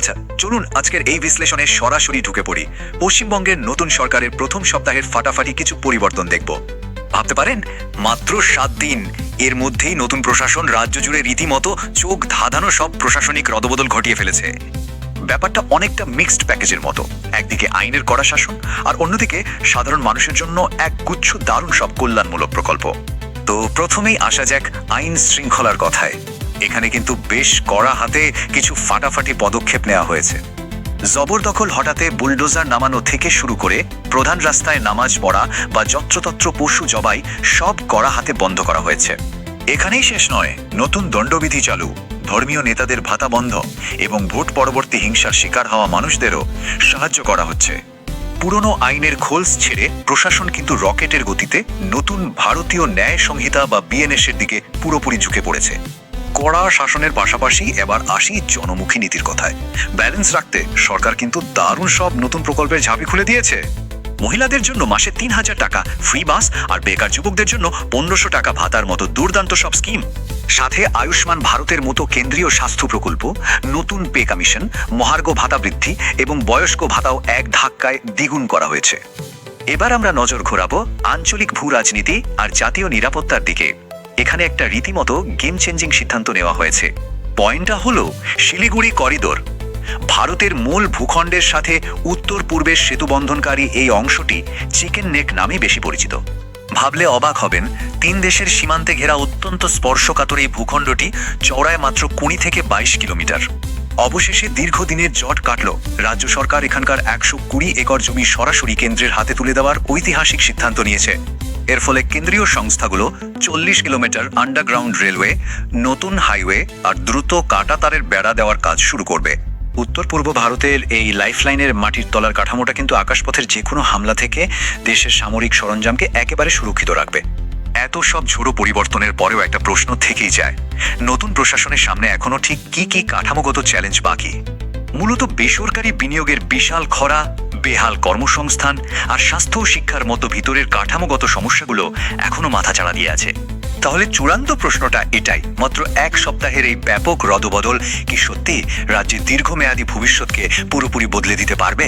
আচ্ছা, চলুন আজকের এই বিশ্লেষণে সরাসরি ঢুকে পড়ি। পশ্চিমবঙ্গের নতুন সরকারের প্রথম সপ্তাহের ফাটাফাটি কিছু পরিবর্তন দেখব। ভাবতে পারেন, মাত্র 7 দিন এর মধ্যেই নতুন প্রশাসন রাজ্য জুড়ে রীতিমতো চোখ ধাঁধানো সব প্রশাসনিক রদবদল ঘটিয়ে ফেলেছে। ব্যাপারটা অনেকটা মিক্সড প্যাকেজের মতো। একদিকে আইনের কড়া শাসন, আর অন্যদিকে সাধারণ মানুষের জন্য এক গুচ্ছ দারুণ সব কল্যাণমূলক প্রকল্প। তো প্রথমেই আসা যাক আইন শৃঙ্খলার কথায়। এখানে কিন্তু বেশ কড়া হাতে কিছু ফাটাফাটি পদক্ষেপ নেওয়া হয়েছে। জবরদখল হঠাতে বুলডোজার নামানো থেকে শুরু করে প্রধান রাস্তায় নামাজ পড়া বা যত্রতত্র পশু জবাই সব কড়া হাতে বন্ধ করা হয়েছে। এখানেই শেষ নয়, নতুন দণ্ডবিধি চালু, ধর্মীয় নেতাদের ভাতা বন্ধ এবং ভোট পরবর্তী হিংসার শিকার হওয়া মানুষদেরও সাহায্য করা হচ্ছে। পুরনো আইনের খোলস ছেড়ে প্রশাসন কিন্তু রকেটের গতিতে নতুন ভারতীয় ন্যায় সংহিতা বা বিএনএস-এর দিকে পুরোপুরি ঝুঁকে পড়েছে। কড়া শাসনের পাশাপাশি এবার আসি জনমুখী নীতির কথায়। ব্যালেন্স রাখতে সরকার কিন্তু দারুণ সব নতুন প্রকল্পের ঝাঁপি খুলে দিয়েছে। মহিলাদের জন্য মাসে 3,000 টাকা ফ্রি বাস, আর বেকার যুবকদের জন্য 1500 টাকা ভাতার মতো দুর্দান্ত সব স্কিম। সাথে আয়ুষ্মান ভারতের মতো কেন্দ্রীয় স্বাস্থ্য প্রকল্প, নতুন পে কমিশন, মহার্ঘ ভাতা বৃদ্ধি এবং বয়স্ক ভাতাও এক ধাক্কায় দ্বিগুণ করা হয়েছে। এবার আমরা নজর ঘোরাবো আঞ্চলিক ভূ রাজনীতি আর জাতীয় নিরাপত্তার দিকে। এখানে একটা রীতিমতো গেম চেঞ্জিং সিদ্ধান্ত নেওয়া হয়েছে। পয়েন্টটা হলো শিলিগুড়ি করিডোর। ভারতের মূল ভূখণ্ডের সাথে উত্তর পূর্বের সেতুবন্ধনকারী এই অংশটি চিকেন নেক নামে বেশি পরিচিত। ভাবলে অবাক হবেন, 3 দেশের সীমান্তে ঘেরা অত্যন্ত স্পর্শকাতর এই ভূখণ্ডটি চওড়ায় মাত্র 20 থেকে 22 কিলোমিটার। অবশেষে দীর্ঘদিনের জট কাটল। রাজ্য সরকার এখানকার 120 একর জমি সরাসরি কেন্দ্রের হাতে তুলে দেওয়ার ঐতিহাসিক সিদ্ধান্ত নিয়েছে। এর ফলে কেন্দ্রীয় সংস্থাগুলো 40 কিলোমিটার আন্ডারগ্রাউন্ড রেলওয়ে, নতুন হাইওয়ে আর দ্রুত কাঁটা তারের বেড়া দেওয়ার কাজ শুরু করবে। উত্তর পূর্ব ভারতের এই লাইফলাইনের মাটির তলার কাঠামোটা কিন্তু আকাশপথের যে কোনো হামলা থেকে দেশের সামরিক সরঞ্জামকে একেবারে সুরক্ষিত রাখবে। এত সব ঝোড়ো পরিবর্তনের পরেও একটা প্রশ্ন থেকেই যায়, নতুন প্রশাসনের সামনে এখনো ঠিক কি কি কাঠামোগত চ্যালেঞ্জ বাকি? মূলত বেসরকারি বিনিয়োগের বিশাল খরা, বেহাল কর্মসংস্থান আর স্বাস্থ্য ও শিক্ষার মতো ভিতরের কাঠামোগত সমস্যাগুলো এখনো মাথাচাড়া দিয়ে আছে। তাহলে চূড়ান্ত প্রশ্নটা এটাই, মাত্র 1 সপ্তাহের এই ব্যাপক রদবদল কি সত্যি রাজ্যের দীর্ঘমেয়াদী ভবিষ্যৎকে পুরোপুরি বদলে দিতে পারবে?